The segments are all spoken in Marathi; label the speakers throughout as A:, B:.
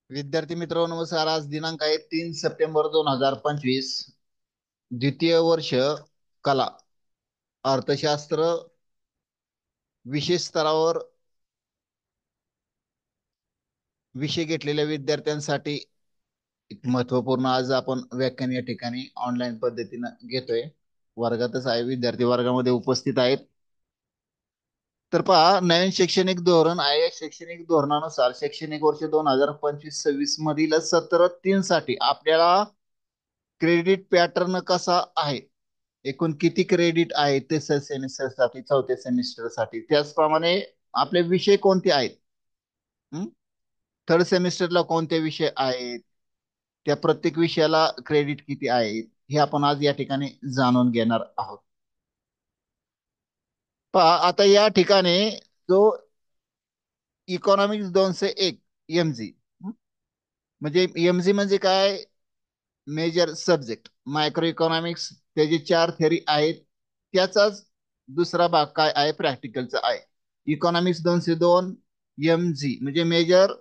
A: विद्यार्थी मित्रांनो नमस्कार. आज दिनांक आहे 3 सप्टेंबर 2025. द्वितीय वर्ष कला अर्थशास्त्र विशेष स्तरावर विषय घेतलेल्या विद्यार्थ्यांसाठी एक महत्वपूर्ण आज आपण व्याख्यान या ठिकाणी ऑनलाईन पद्धतीनं घेतोय. वर्गातच आहे, विद्यार्थी वर्गामध्ये उपस्थित आहेत. तर पहा, नवीन शैक्षणिक धोरण आहे. या शैक्षणिक धोरणानुसार शैक्षणिक वर्ष 2025-26 मधील सत्र 3 साठी आपल्याला क्रेडिट पॅटर्न कसा आहे, एकूण किती क्रेडिट आहे ते सेमिस्टर साठी, चौथ्या सेमिस्टर साठी, त्याचप्रमाणे आपले विषय कोणते आहेत, थर्ड सेमिस्टरला कोणते विषय आहेत, त्या प्रत्येक विषयाला क्रेडिट किती आहेत, हे आपण आज या ठिकाणी जाणून घेणार आहोत. पहा, आता या ठिकाणी जो इकॉनॉमिक्स 201 एमजी, म्हणजे एमजी म्हणजे काय, मेजर सब्जेक्ट मायक्रो इकॉनॉमिक्स, त्याचे 4 थेरी आहेत. त्याचाच दुसरा भाग काय आहे, प्रॅक्टिकलचा आहे. इकॉनॉमिक्स 202 एम जी म्हणजे मेजर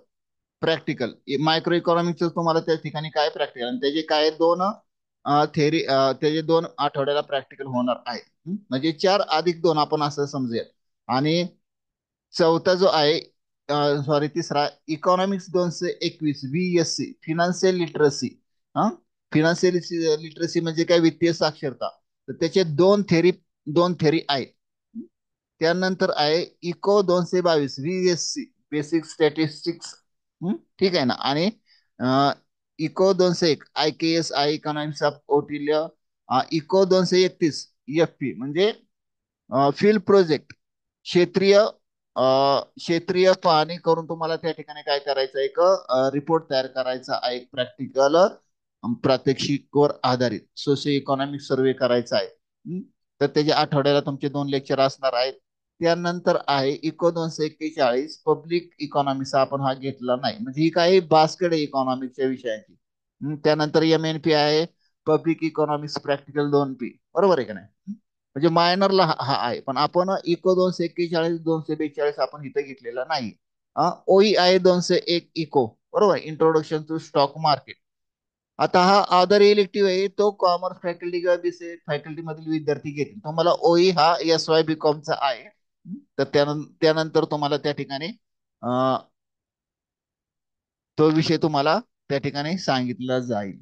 A: प्रॅक्टिकल. मायक्रो इकॉनॉमिक्स तुम्हाला त्या ठिकाणी काय प्रॅक्टिकल, आणि त्याचे काय दोन थेरी, त्याचे 2 आठवड्याला प्रॅक्टिकल होणार आहे. म्हणजे 4+2 आपण असं समजूया. आणि चौथा जो आहे, सॉरी तिसरा, इकॉनॉमिक्स 221 VSC फिनान्शियल लिटरसी. हा, फिनान्शियल लिटरसी म्हणजे काय, वित्तीय साक्षरता. तर त्याचे दोन थेरी आहेत. त्यानंतर आहे इको 222 VSC बेसिक स्टॅटिस्टिक्स. ठीक आहे ना. आणि इको 201 IKS आय इकॉनॉमिक्स ऑफ ओटिलिया. इको 231 FP म्हणजे फील्ड प्रोजेक्ट, क्षेत्रीय क्षेत्रीय पाहणी करून तुम्हाला त्या ठिकाणी काय करायचं, एक रिपोर्ट तयार करायचा आहे, एक प्रॅक्टिकल प्रात्यक्षिकवर आधारित सोशिओ इकॉनॉमिक सर्वे करायचा आहे. तर त्याच्या आठवड्याला तुमचे 2 लेक्चर असणार आहेत. त्यानंतर आहे इको 241 पब्लिक इकॉनॉमिक्स, आपण हा घेतला नाही, म्हणजे ही काही बास्केट आहे इकॉनॉमिक्सच्या विषयांची. त्यानंतर MNP आहे, पब्लिक इकॉनॉमिक्स प्रॅक्टिकल 2P, बरोबर आहे का नाही. म्हणजे मायनरला हा आहे, पण आपण इको 241 242 आपण इथं घेतलेला नाही. OE आहे 201 इको, बरोबर, इंट्रोडक्शन टू स्टॉक मार्केट. आता हा अदर इलेक्टिव्ह आहे, तो कॉमर्स फॅकल्टी किंवा BCA फॅकल्टी मधील विद्यार्थी घेतील. तुम्हाला OE हा SY BCom चा आहे. तर त्यानंतर तुम्हाला त्या ठिकाणी तो विषय तुम्हाला त्या ठिकाणी सांगितला जाईल.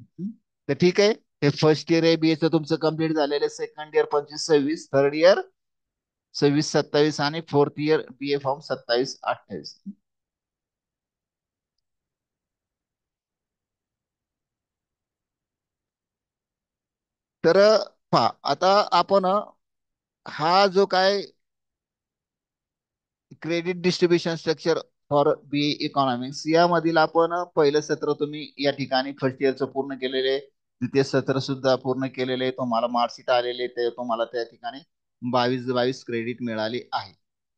A: तर ठीक आहे. हे फर्स्ट इयर आहे BA तुमचं कम्प्लीट झालेलं, सेकंड इयर 25-26, थर्ड इयर 26-27, आणि फोर्थ इयर BA फॉर्म 27-28. तर पहा, आता आपण हा जो काय credit distribution structure for BA economics, यामधील आपण पहिलं सत्र तुम्ही या ठिकाणी फर्स्ट इयरचं पूर्ण केलेले, द्वितीय सत्र सुद्धा पूर्ण केलेले, तुम्हाला मार्कशीट आलेले, ते तुम्हाला त्या ठिकाणी 22 क्रेडिट मिळाली आहे.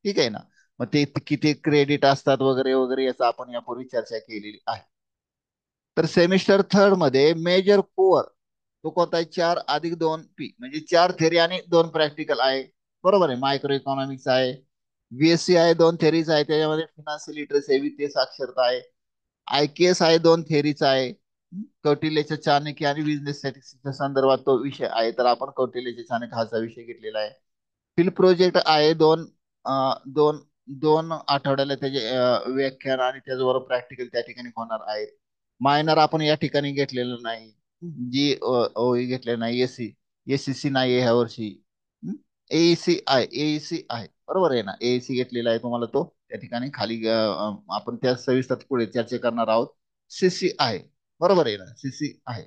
A: ठीक आहे ना. मग ते किती क्रेडिट असतात वगैरे वगैरे याचा आपण यापूर्वी चर्चा केलेली आहे. तर सेमिस्टर थर्ड मध्ये मेजर कोअर तो कोणता आहे, 4+2P म्हणजे 4 थेरी आणि 2 प्रॅक्टिकल आहे. बरोबर आहे. मायक्रो इकॉनॉमिक्स आहे, VSC आहे, 2 थेरीज आहे, त्याच्यामध्ये फिनान्शियल लिटरसी आहे, वित्तीय साक्षरता आहे. IKS आहे, 2 थेरीज आहे. कौटिल्यच्या चाणक्य आणि बिझनेस स्टॅटिस्टिक्सच्या संदर्भात तो विषय आहे, तर आपण कौटिल्यच्या चाणक्य हाचा विषय घेतलेला आहे. फिल्ड प्रोजेक्ट आहे, दोन दोन आठवड्याला त्याचे व्याख्यान आणि त्याचबरोबर प्रॅक्टिकल त्या ठिकाणी होणार आहेत. मायनर आपण या ठिकाणी घेतलेलं नाही, जी OE घेतलेलं नाही, SCC नाही आहे ह्या वर्षी. AEC आहे, बरोबर आहे ना. AEC घेतलेला आहे तुम्हाला, तो त्या ठिकाणी खाली आपण त्या सविस्तर पुढे चर्चा करणार आहोत. CC आहे, बरोबर आहे ना, CC आहे.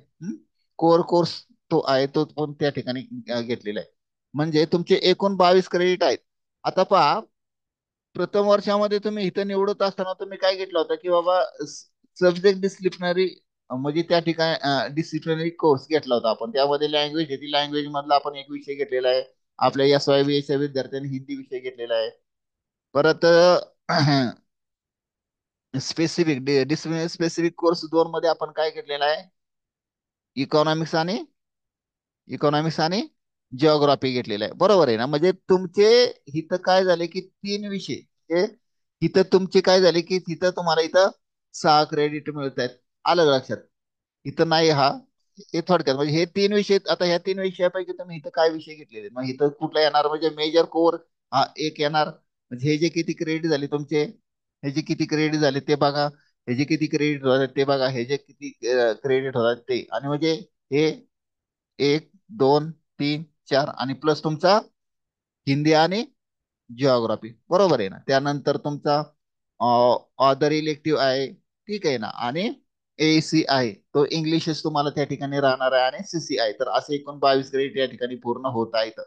A: कोर कोर्स तो आहे, तो पण त्या ठिकाणी घेतलेला आहे. म्हणजे तुमचे एकूण 22 क्रेडिट आहेत. आता पहा, प्रथम वर्षामध्ये तुम्ही इथं निवडत असताना तुम्ही काय घेतलं होतं, की बाबा सब्जेक्ट डिसिप्लिनरी, म्हणजे त्या ठिकाणी डिसिप्लिनरी कोर्स घेतला होता आपण. त्यामध्ये लँग्वेज आहे, लँग्वेज मधला आपण एक विषय घेतलेला आहे. आपल्या SYBAच्या विद्यार्थ्यांनी हिंदी विषय घेतलेला आहे. परत स्पेसिफिक कोर्स 2 मध्ये आपण काय घेतलेला आहे, इकॉनॉमिक्स आणि जिओग्राफी घेतलेला आहे, बरोबर आहे ना. म्हणजे तुमचे इथं काय झाले, की 3 विषय, हे इथं तुमचे काय झाले, की तिथं तुम्हाला इथं 6 क्रेडिट मिळत आहेत. आलं लक्षात? इथं नाही हा. हे थोडक्यात म्हणजे हे 3 विषय. आता ह्या 3 विषयापैकी तुम्ही इथं काय विषय घेतलेले? मग इथं कुठला येणार म्हणजे मेजर कोर हा एक येणार. म्हणजे हे जे किती क्रेडिट झाले तुमचे, हे जे किती क्रेडिट झाले ते बघा, हे जे किती क्रेडिट होतात ते बघा, हे जे किती क्रेडिट होतात ते, आणि म्हणजे हे 1 2 3 4 आणि प्लस तुमचा हिंदी आणि जिओग्राफी, बरोबर आहे ना? त्यानंतर तुमचा ऑदर इलेक्टिव्ह आहे, ठीक आहे ना, आणि एसी आहे, तो इंग्लिशच तुम्हाला त्या ठिकाणी राहणार आहे, आणि सीसी आहे. तर असे एकूण 22 क्रेडिट या ठिकाणी पूर्ण होत आहेत.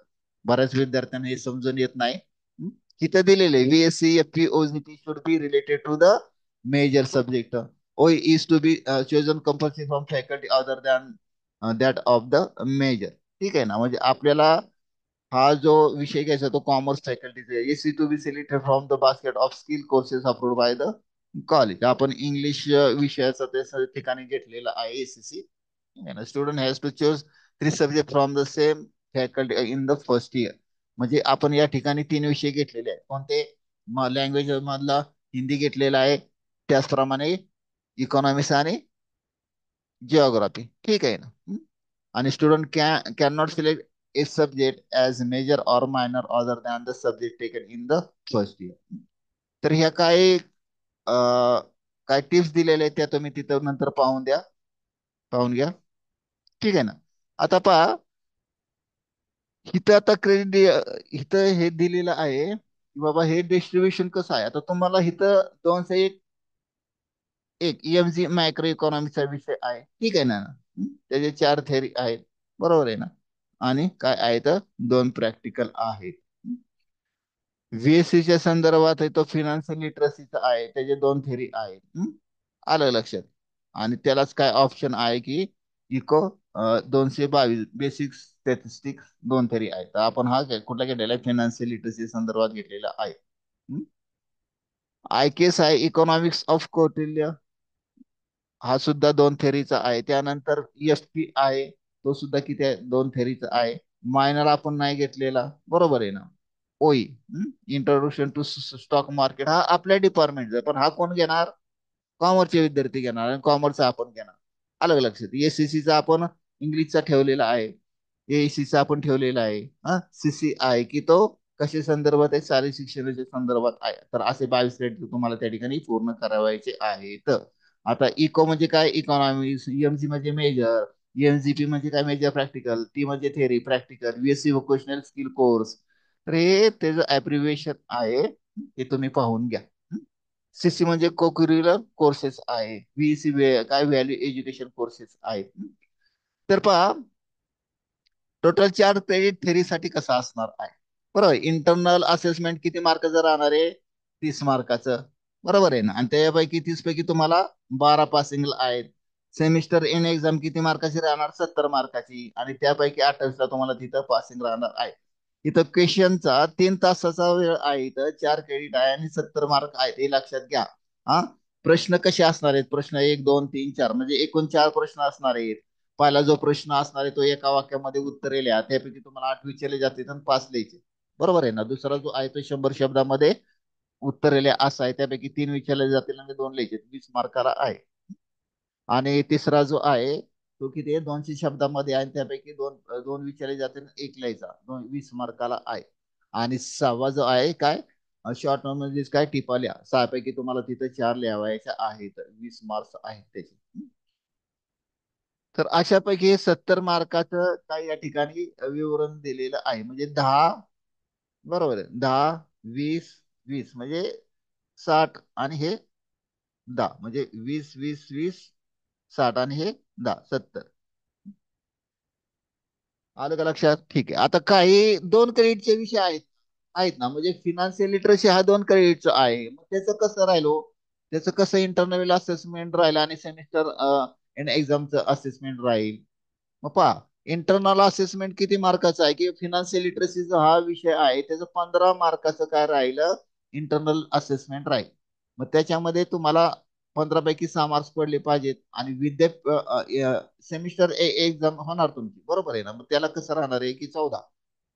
A: बऱ्याच विद्यार्थ्यांना हे समजून येत नाही. हं? इथं दिलेले VSC FP OGT should be related to the major subject. O is to be chosen compulsory from faculty other than that of the major. ठीक आहे ना? म्हणजे आपल्याला हा जो विषय घ्यायचा तो कॉमर्स फॅकल्टीचा आहे. AC to be selected from the basket of skill courses approved by the college. आपण इंग्लिश विषयाचा ते ठिकाणी घेतलेला आहे ACC. Student has to choose 3 subject from the same faculty in the first year. म्हणजे आपण या ठिकाणी 3 विषय घेतलेले आहेत. कोणते? लँग्वेज मधला हिंदी घेतलेला आहे, त्याचप्रमाणे इकॉनॉमिक्स आणि जिओग्राफी. ठीक आहे ना? आणि student can not select a subject as major or minor other than the subject taken in the first year. तर ह्या काय टिप्स दिलेल्या आहेत त्या तुम्ही तिथं नंतर पाहून घ्या. ठीक आहे ना? आता पहा, इथं आता क्रेडिट इथं हे दिलेलं आहे की बाबा हे डिस्ट्रीब्युशन कसं आहे. आता तुम्हाला इथं 201 एक EMG मायक्रो इकॉनॉमिक्सचा विषय आहे, ठीक आहे ना? त्याचे 4 थेअरी आहेत, बरोबर आहे ना? आणि काय आहे तर 2 प्रॅक्टिकल आहेत. VSC च्या संदर्भात आहे तो फिनान्शियल लिटरसीचा आहे, त्याचे 2 थेरी आहेत. आलं लक्षात? आणि त्यालाच काय ऑप्शन आहे की इको 222 बेसिक स्टॅटिस्टिक्स 2 थेरी आहेत. तर आपण हा कुठला घेतलेला आहे? फिनान्शियल लिटरसी संदर्भात घेतलेला आहे. IKS आहे, इकॉनॉमिक्स ऑफ कौटिल्य, हा सुद्धा 2 थेरीचा आहे. त्यानंतर EFP आहे, तो सुद्धा किती आहे? 2 थेरीचा आहे. मायनर आपण नाही घेतलेला, बरोबर आहे ना? ओई इंट्रोडक्शन टू स्टॉक मार्केट हा आपल्या डिपार्टमेंटचा, पण हा कोण घेणार? कॉमर्सचे विद्यार्थी घेणार, आणि कॉमर्सचा आपण घेणार. अलग लक्षात? एससीसीचा आपण इंग्लिशचा ठेवलेला आहे, एसीचा आपण ठेवलेला आहे. सीसी आहे की तो कशा संदर्भात आहे? शालेय शिक्षणाच्या संदर्भात आहे. तर असे 22 क्रेडिट तुम्हाला त्या ठिकाणी पूर्ण करावायचे आहेत. आता इको म्हणजे काय? इकॉनॉमिक्स. EMG म्हणजे मेजर. EMGP म्हणजे काय? Major practical. टी म्हणजे theory practical. VSC vocational skill course. तर हे त्याचं ॲब्रिव्हिएशन आहे, ते तुम्ही पाहून घ्या. CC म्हणजे कोक्युरिलर कोर्सेस आहे. VEC काय? व्हॅल्यू एज्युकेशन कोर्सेस आहेत. तर पहा, टोटल 4 क्रेडिट थेरीसाठी कसं असणार आहे? बरोबर. इंटरनल असेसमेंट किती मार्काचं राहणार आहे? 30 मार्काचं, बरोबर आहे ना? आणि त्यापैकी 30 पैकी तुम्हाला 12 पासिंग आहेत. सेमिस्टर इन एक्झाम किती मार्काची राहणार? 70 मार्काची, आणि त्यापैकी 28 तुम्हाला तिथं पासिंग राहणार आहे. इथं क्वेश्चनचा 3 तासाचा वेळ आहे, इथं 4 क्रेडिट आहे आणि 70 मार्क आहेत, हे लक्षात घ्या. हा. प्रश्न कसे असणार आहेत? प्रश्न 1 2 3 4 म्हणजे एकूण 4 प्रश्न असणार आहेत. पहिला जो प्रश्न असणार आहे तो एका वाक्यामध्ये उत्तरे लिहा, त्यापैकी तुम्हाला 8 विचारले जातील आणि 5 लिहायचे, बरोबर आहे ना? दुसरा जो आहे तो 100 शब्दामध्ये उत्तरे लिहा असा आहे, त्यापैकी 3 विचारले जातील आणि 2 लिहायचे, 20 मार्काला आहे. आणि तिसरा जो आहे तो किती आहे? 200 शब्दामध्ये आहे, त्यापैकी दोन दोन विचारले जातील, एक लिहायचा, 20 मार्काला आहे. आणि सहावा जो आहे काय? शॉर्ट नोट म्हणजे काय? टिपा लिहा. 6 पैकी तुम्हाला तिथे 4 लिहावायच्या आहेत, 20 मार्क्स आहेत त्याचे. तर अशापैकी हे 70 मार्काचं काय या ठिकाणी विवरण दिलेलं आहे. म्हणजे 10, बरोबर आहे, 10 20 20 म्हणजे 60, आणि हे 10 म्हणजे 20 20 20 60, आणि हे 10 70. आलं का लक्षात? ठीक आहे. आता काही 2 क्रेडिटचे विषय आहेत आहेत ना, म्हणजे फिनान्शियल लिटरसी हा 2 क्रेडिटचा आहे. मग त्याचं कसं राहिलो? त्याचं कसं इंटरनल असेसमेंट राहिलं आणि सेमिस्टर एक्झामचं असेसमेंट राहील? मग पहा, इंटरनल असेसमेंट किती मार्काचा आहे? की फिनान्शियल लिटरसीचा हा विषय आहे, त्याचं 15 मार्काचं काय राहिलं? इंटरनल असेसमेंट राहील. मग त्याच्यामध्ये तुम्हाला 15 पैकी 6 मार्क्स पडले पाहिजेत, आणि सेमिस्टर एक्झाम होणार तुमची, बरोबर आहे ना? मग त्याला कसं राहणार आहे की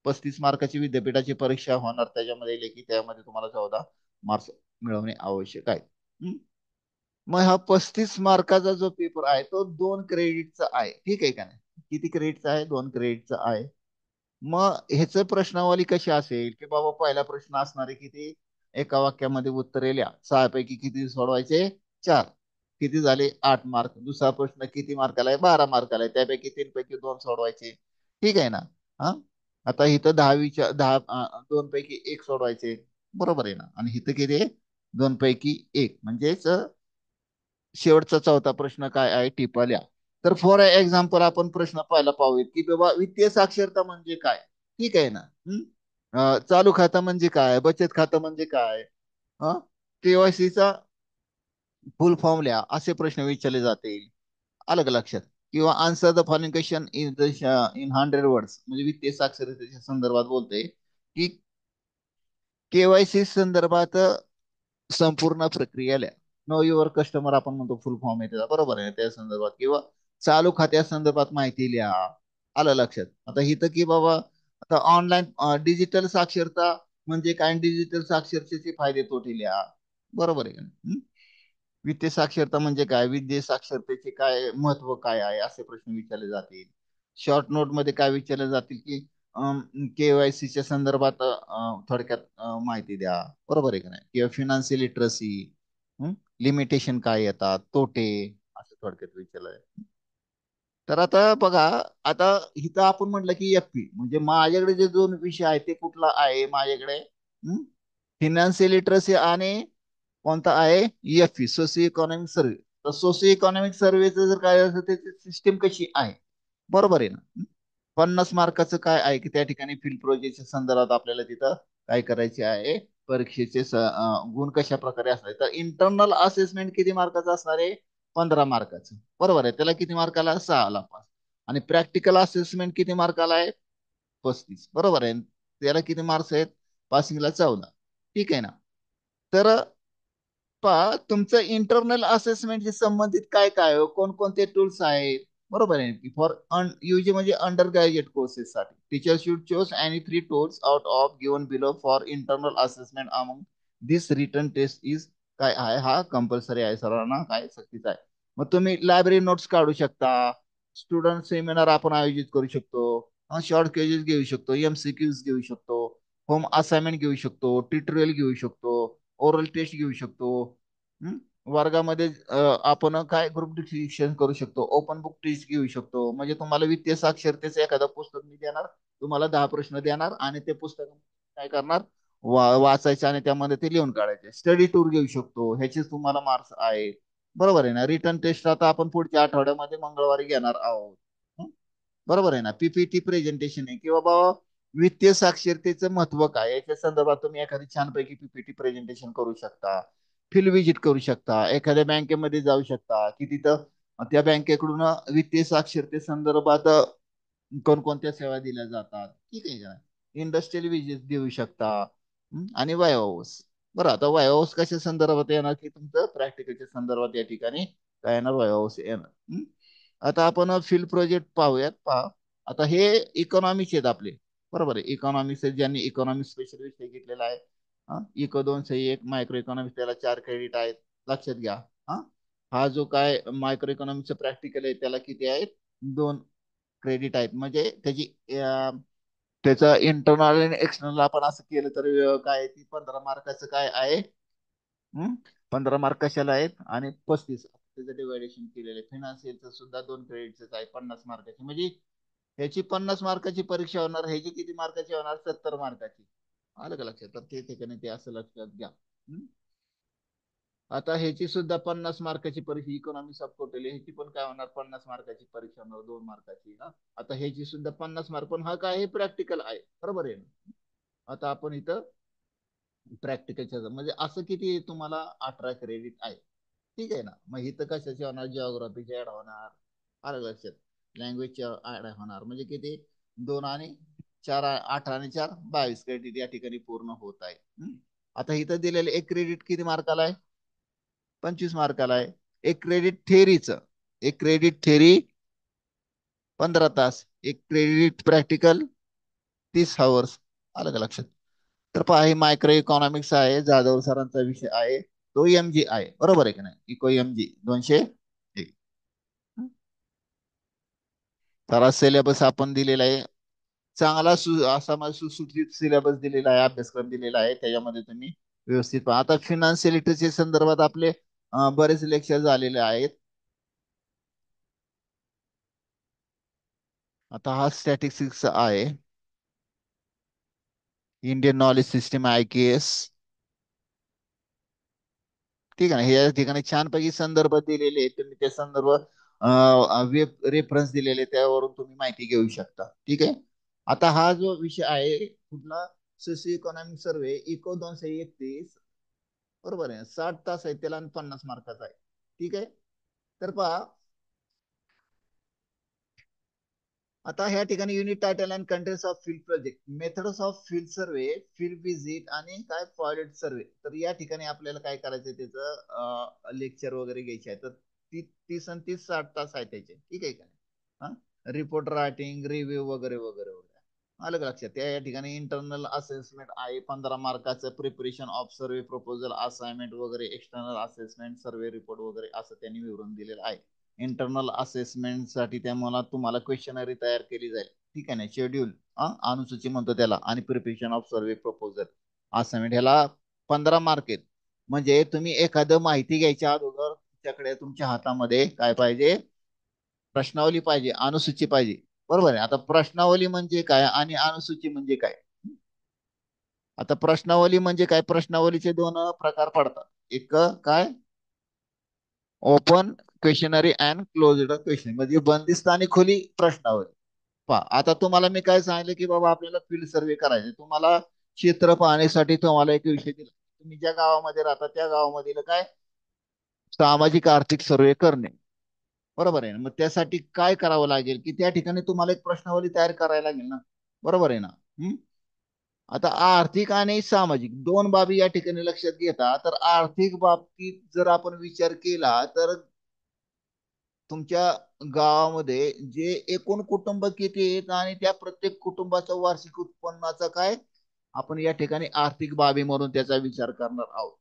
A: 35 मार्काची विद्यापीठाची परीक्षा होणार, त्याच्यामध्ये लेखी, त्यामध्ये तुम्हाला 14 मार्क्स मिळवणे आवश्यक आहे. मग हा 35 मार्काचा जो पेपर आहे तो 2 क्रेडिटचा आहे, ठीक आहे का नाही? किती क्रेडिटचा आहे? 2 क्रेडिटचा आहे. मग ह्याच प्रश्नावली कशी असेल की बाबा पहिला प्रश्न असणार आहे किती, एका वाक्यामध्ये उत्तरे लिहा, 6 पैकी किती सोडवायचे? 4. किती झाले? 8 मार्क. दुसरा प्रश्न किती मार्काला आहे? 12 मार्काला आहे, त्यापैकी 3 पैकी 2 सोडवायचे, ठीक आहे ना? हा, आता इथं 2 पैकी 1 सोडवायचे, बरोबर आहे ना? आणि इथं किती आहे? 2 पैकी 1 म्हणजेच शेवटचा चौथा प्रश्न काय आहे? टिपा लिहा. तर फॉर एक्झाम्पल आपण प्रश्न पाहायला पाहूयात की बाबा वित्तीय साक्षरता म्हणजे काय, ठीक आहे ना? चालू खातं म्हणजे काय? बचत खातं म्हणजे काय? केवायसीचा फुल फॉर्म लिहा, असे प्रश्न विचारले जातील. आलं का लक्षात? किंवा answer the following question in 100 words, म्हणजे वित्तीय साक्षरतेच्या संदर्भात बोलते की केवायसी संदर्भात संपूर्ण प्रक्रिया लिहा. नो युअर कस्टमर आपण म्हणतो, फुल फॉर्म आहे त्याचा, बरोबर आहे, त्या संदर्भात. किंवा चालू खात्या संदर्भात माहिती लिहा. आलं लक्षात? आता इथं की बाबा आता ऑनलाईन डिजिटल साक्षरता म्हणजे काय? डिजिटल साक्षरतेचे फायदे तोटे लिहा, बरोबर आहे का? वित्तीय साक्षरता म्हणजे काय? वित्तीय साक्षरतेचे काय महत्व काय आहे, असे प्रश्न विचारले जातील. शॉर्ट नोट मध्ये काय विचारले जातील की केवायसीच्या संदर्भात थोडक्यात माहिती द्या, बरोबर आहे का नाही? किंवा फिनान्शियल लिटरसी, लिमिटेशन काय येतात, तोटे, असं थोडक्यात विचारलंय. तर आता बघा, आता इथं आपण म्हटलं की एफपी म्हणजे माझ्याकडे जे 2 विषय आहेत ते कुठला आहे माझ्याकडे? फिनान्शियल लिटरसी आणि कोणता आहे? FE, socio economic survey. तर सोशिओ इकॉनॉमिक सर्व्हेचं जर काय असेल त्याची सिस्टीम कशी आहे, बरोबर आहे ना? 50 मार्काचं काय आहे की त्या ठिकाणी फील्ड प्रोजेक्टच्या संदर्भात आपल्याला तिथं काय करायचे आहे? परीक्षेचे गुण कशा प्रकारे असणार? तर इंटरनल असेसमेंट किती मार्काचं असणार आहे? 15 मार्काचं, बरोबर आहे. त्याला किती मार्काला? 6ला पास. आणि प्रॅक्टिकल असेसमेंट किती मार्काला आहे? 35, बरोबर आहे. त्याला किती मार्क्स आहेत? पासिंगला 14, ठीक आहे ना? तर पहा, तुमचं इंटरनल असेसमेंटशी संबंधित काय काय हो? कोणकोणते टूल्स आहेत, बरोबर आहे? फॉर युजी म्हणजे अंडर ग्रॅज्युएट कोर्सेस साठी teacher should choose any 3 tools out of given below for internal assessment among this written test is, काय आहे? हा कंपल्सरी आहे, सर्वांना काय सक्तीचा आहे. मग तुम्ही लायब्ररी नोट्स काढू शकता, स्टुडंट सेमिनार आपण आयोजित करू शकतो, शॉर्ट क्वेजेस घेऊ शकतो, एमसीक्यूज घेऊ शकतो, होम असाइनमेंट घेऊ शकतो, ट्युटोरियल घेऊ शकतो, ओरल टेस्ट घेऊ शकतो. हम्म? वर्गामध्ये आपण काय ग्रुप डिस्कशन करू शकतो, ओपन बुक टेस्ट घेऊ शकतो. म्हणजे तुम्हाला वित्तीय साक्षरतेचं एखादं पुस्तक मी देणार, तुम्हाला 10 प्रश्न देणार आणि ते पुस्तक काय करणार? वाचायचं आणि त्यामध्ये ते लिहून काढायचे. स्टडी टूर घेऊ शकतो, ह्याचे तुम्हाला मार्क्स आहे, बरोबर आहे ना? रिटर्न टेस्ट आता आपण पुढच्या आठवड्यामध्ये मंगळवारी घेणार आहोत. हं? बरोबर आहे ना? पीपीटी प्रेझेंटेशन आहे किंवा बाबा वित्तीय साक्षरतेचं महत्व काय याच्या संदर्भात तुम्ही एखादी छानपैकी पीपीटी प्रेझेंटेशन करू शकता. फील्ड विजिट करू शकता, एखाद्या बँकेमध्ये जाऊ शकता की तिथं त्या बँकेकडून वित्तीय साक्षरते संदर्भात कोणकोणत्या सेवा दिल्या जातात, ठीक आहे का? इंडस्ट्रियल विजिट देऊ शकता. आणि वायवाओस. बरं, आता वायवाओस कशा संदर्भात येणार की तुमचं प्रॅक्टिकलच्या संदर्भात या ठिकाणी काय येणार? वायवाओस येणार. आता आपण फील्ड प्रोजेक्ट पाहूयात. पहा, आता हे इकॉनॉमिक्स आहेत आपले, बरोबर आहे? इकॉनॉमिक्स आहेत, ज्यांनी इकॉनॉमिक्स स्पेशल विषय घेतलेला आहे. इको 2 1 मायक्रो इकॉनॉमिक्स, त्याला 4 क्रेडिट आहेत, लक्षात घ्या. हा, हा जो काय मायक्रो इकॉनॉमिक्सचं प्रॅक्टिकल आहे त्याला किती आहेत? 2 क्रेडिट आहेत. म्हणजे त्याचं इंटरनल आणि एक्सटर्नल आपण असं केलं तर काय ती 15 मार्काचं काय आहे? 15 मार्क कशाला आहेत आणि 35 त्याचं डिवायडेशन केलेलं आहे. फायनान्शियलचं सुद्धा 2 क्रेडिटच आहे, 50 मार्काची. म्हणजे ह्याची 50 मार्काची परीक्षा होणार, ह्याची किती मार्काची होणार? 70 मार्काची. आलं का लक्षात? तर ते ठिकाणी ते असं लक्षात घ्या. आता ह्याची सुद्धा 50 मार्काची परीक्षा, इकॉनॉमिक्स ऑफ टोटल ह्याची पण काय होणार? 50 मार्काची परीक्षा होणार, 2 मार्काची. आता ह्याची सुद्धा 50 मार्क, पण हा काय आहे? प्रॅक्टिकल आहे, बरोबर आहे ना? आता आपण इथं प्रॅक्टिकलच्या म्हणजे असं किती तुम्हाला 18 क्रेडिट आहे, ठीक आहे ना? मग इथं कशाचे होणार? जिओग्राफीचे ऍड होणार, आलं लक्षात? लँग्वेजचे ऍड होणार, म्हणजे किती? 2 आणि 4, 8 आणि 4 22 क्रेडिट या ठिकाणी पूर्ण होत आहे. आता इथं दिलेले 1 क्रेडिट किती मार्काला आहे? 25 मार्काला आहे. 1 क्रेडिट थेरी 15 तास, 1 क्रेडिट प्रॅक्टिकल 30 आवर्स. आलं का लक्षात? तर पहा, हे मायक्रो इकॉनॉमिक्स आहे, जाधव सरांचा विषय आहे. तो एमजी आहे, बरोबर आहे की नाही? Eco MG 201. तर सिलेबस आपण दिलेला आहे, चांगला असा मला सुसूत्रित सिलेबस दिलेला आहे, अभ्यासक्रम दिलेला आहे, त्याच्यामध्ये तुम्ही व्यवस्थित पहा. आता फिनान्शियल लिटरेसी संदर्भात आपले बरेच लेक्चर झालेले आहेत. आता हा स्टॅटिस्टिक्स आहे, इंडियन नॉलेज सिस्टम IQS. ठीक आहे ना, या ठिकाणी छानपैकी संदर्भ दिलेले आहेत, तुम्ही ते संदर्भ वेब रेफरन्स दिलेले त्यावरून तुम्ही माहिती घेऊ शकता. ठीक आहे. आता हा जो विषय आहे कुठला, सोशिओ इकॉनॉमिक सर्वे इको 231, बरोबर आहे, 60 तास आहे त्याला आणि 50 मार्काचा आहे. ठीक आहे. तर पहा, आता ह्या ठिकाणी unit title and contents of field project, methods of field survey, field visit आणि काय पॉयलेट सर्वे. तर या ठिकाणी आपल्याला काय करायचं, त्याचं लेक्चर वगैरे घ्यायचे आहे. तर 30 आणि 30 60 तास आहे त्याचे. ठीक आहे का? रिपोर्ट रायटिंग, रिव्ह्यू वगैरे वगैरे वगैरे. आलं का लक्षात? त्या ठिकाणी इंटरनल असेसमेंट आहे 15 मार्काचं, preparation of survey proposal, assignment वगैरे, एक्सटर्नल असेसमेंट, सर्वे रिपोर्ट वगैरे असं त्यांनी विवरण दिलेलं आहे. इंटरनल असेसमेंट साठी त्यामुळे तुम्हाला क्वेश्चनरी तयार केली जाईल. ठीक आहे ना, शेड्यूल अनुसूची म्हणतो त्याला, आणि preparation of survey proposal, assignment, ह्याला 15 मार्क आहेत. म्हणजे तुम्ही एखादं माहिती घ्यायच्या अगोदर तुमच्याकडे तुमच्या हातामध्ये काय पाहिजे, प्रश्नावली पाहिजे, अनुसूची पाहिजे. बरोबर आहे. आता प्रश्नावली म्हणजे काय आणि अनुसूची म्हणजे काय? आता प्रश्नावली म्हणजे काय, प्रश्नावलीचे दोन प्रकार पडतात. एक काय, open questionnaire and closed question, म्हणजे बंदिस्त आणि खुली प्रश्नावली. पहा, आता तुम्हाला मी काय सांगितलं की बाबा आपल्याला फील्ड सर्वे करायचे, तुम्हाला क्षेत्र पाहण्यासाठी तुम्हाला एक विषय दिला, तुम्ही ज्या गावामध्ये राहता त्या गावामधील काय सामाजिक आर्थिक सर्वे करणे. बरोबर आहे ना? मग त्यासाठी काय करावं लागेल की त्या ठिकाणी तुम्हाला एक प्रश्नावली तयार करायला लागेल ना. बरोबर आहे ना? आता आर्थिक आणि सामाजिक दोन बाबी या ठिकाणी लक्षात घेता, तर आर्थिक बाबतीत जर आपण विचार केला तर तुमच्या गावामध्ये जे एकूण कुटुंब किती आहेत आणि त्या प्रत्येक कुटुंबाचं वार्षिक उत्पन्नाचा काय आपण या ठिकाणी आर्थिक बाबी म्हणून त्याचा विचार करणार आहोत.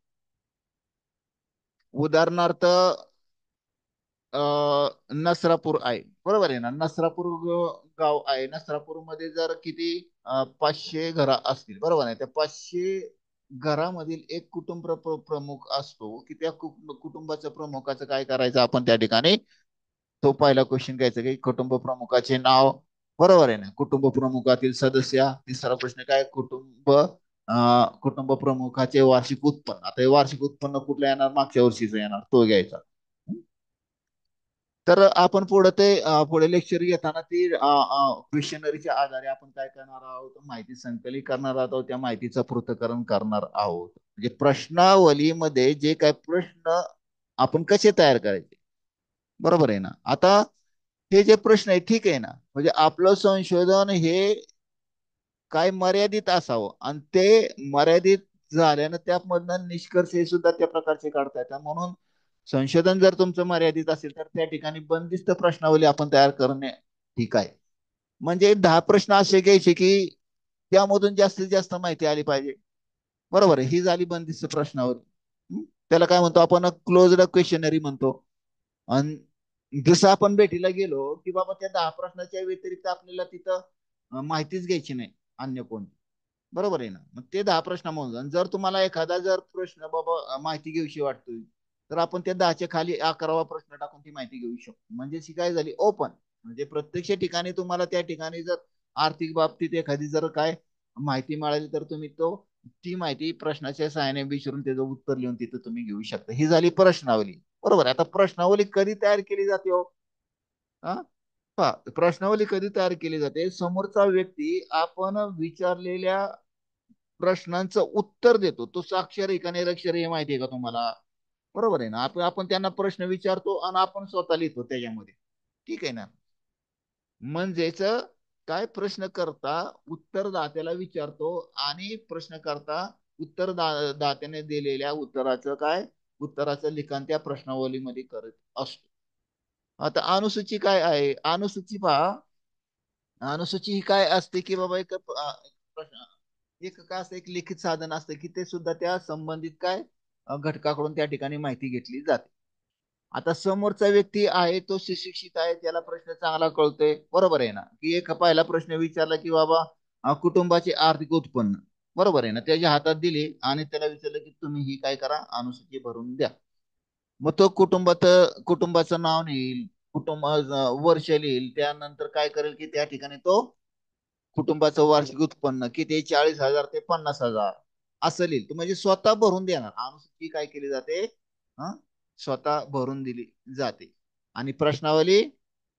A: उदाहरणार्थ नसरापूर आहे, बरोबर आहे ना? नसरापूर गाव आहे, नसरापूर मध्ये जर किती 500 घरा असतील, बरोबर आहे? त्या 500 घरामधील एक प्रमुख असतो की त्या कुटुंबाच्या प्रमुखाचं काय करायचं आपण त्या ठिकाणी, तो पहिला क्वेश्चन घ्यायचा की कुटुंब प्रमुखाचे नाव. बरोबर आहे ना? कुटुंब प्रमुखातील सदस्य. तिसरा प्रश्न काय, कुटुंब प्रमुखाचे वार्षिक उत्पन्न. आता हे वार्षिक उत्पन्न कुठलं येणार, मागच्या वर्षीचं येणार, तो घ्यायचा. तर आपण पुढे ते पुढे लेक्चर घेताना ती क्वेश्चनरीच्या आधारे आपण काय करणार आहोत, माहिती संकलित करणार आहोत, त्या माहितीचं पृथक्करण करणार आहोत. म्हणजे प्रश्नावलीमध्ये जे काय प्रश्न आपण कसे तयार करायचे. बरोबर आहे ना? आता हे जे प्रश्न आहे, ठीक आहे ना, म्हणजे आपलं संशोधन हे काय मर्यादित असावं आणि ते मर्यादित झाल्यानं त्यामधनं निष्कर्ष हे सुद्धा त्या प्रकारचे काढता येतात. म्हणून संशोधन जर तुमचं मर्यादित असेल तर त्या ठिकाणी बंदिस्त प्रश्नावली आपण तयार करणे ठीक आहे. म्हणजे 10 प्रश्न असे घ्यायचे की त्यामधून जास्तीत जास्त माहिती आली पाहिजे. बरोबर आहे, ही झाली बंदिस्त प्रश्नावली. त्याला काय म्हणतो आपण, क्लोज्ड क्वेश्चनरी म्हणतो. आणि जसं आपण भेटीला गेलो की बाबा त्या 10 प्रश्नाच्या व्यतिरिक्त आपल्याला तिथं माहितीच घ्यायची नाही अन्य कोणती. बरोबर आहे ना? मग ते 10 प्रश्न म्हणून जर तुम्हाला एखादा जर प्रश्न बाबा माहिती घेऊशी वाटतोय, तर आपण त्या 10च्या खाली 11वा प्रश्न टाकून ती माहिती घेऊ शकतो. म्हणजे शी काय झाली, ओपन. म्हणजे प्रत्यक्ष ठिकाणी तुम्हाला त्या ठिकाणी जर आर्थिक बाबतीत एखादी जर काय माहिती मिळाली तर तुम्ही ती माहिती प्रश्नाच्या सहाय्याने विचारून त्याचं उत्तर लिहून तिथं तुम्ही घेऊ शकता. ही झाली प्रश्नावली. बरोबर आहे. आता प्रश्नावली कधी तयार केली जाते हो? हा, प्रश्नावली कधी तयार केली जाते, समोरचा व्यक्ती आपण विचारलेल्या प्रश्नांचं उत्तर देतो, तो साक्षर आहे का निरक्षर हे माहिती आहे का तुम्हाला? बरोबर आहे ना? आपण त्यांना प्रश्न विचारतो आणि आपण स्वतः लिहितो त्याच्यामध्ये. ठीक आहे ना? म्हणजेच काय, प्रश्न करता उत्तरदात्याला विचारतो आणि प्रश्न करता उत्तरदात्याने दिलेल्या उत्तराचं काय, उत्तराचं लिखाण त्या प्रश्नावलीमध्ये करत असतो. आता अनुसूची काय आहे, अनुसूची पहा. अनुसूची ही काय असते की बाबा एक प्रश्न, एक काय असतं, एक लिखित साधन असतं की ते सुद्धा त्या संबंधित काय घटकाकडून त्या ठिकाणी माहिती घेतली जाते. आता समोरचा व्यक्ती आहे तो सुशिक्षित आहे, त्याला प्रश्न चांगला कळतोय, बरोबर आहे ना, की एक पहिला प्रश्न विचारला की बाबा कुटुंबाचे आर्थिक उत्पन्न, बरोबर आहे ना, त्याच्या हातात दिली आणि त्याला विचारलं की तुम्ही ही काय करा, अनुसूची भरून द्या. मग तो कुटुंबाचं नाव लिहिल, कुटुंब वर्ष लिहिल, त्यानंतर काय करेल की त्या ठिकाणी तो कुटुंबाचं वार्षिक उत्पन्न किती, 40,000 ते 50,000 असं लिहिल. तो म्हणजे स्वतः भरून देणार, अनुसूची काय केली जाते, हा, स्वतः भरून दिली जाते. आणि प्रश्नावली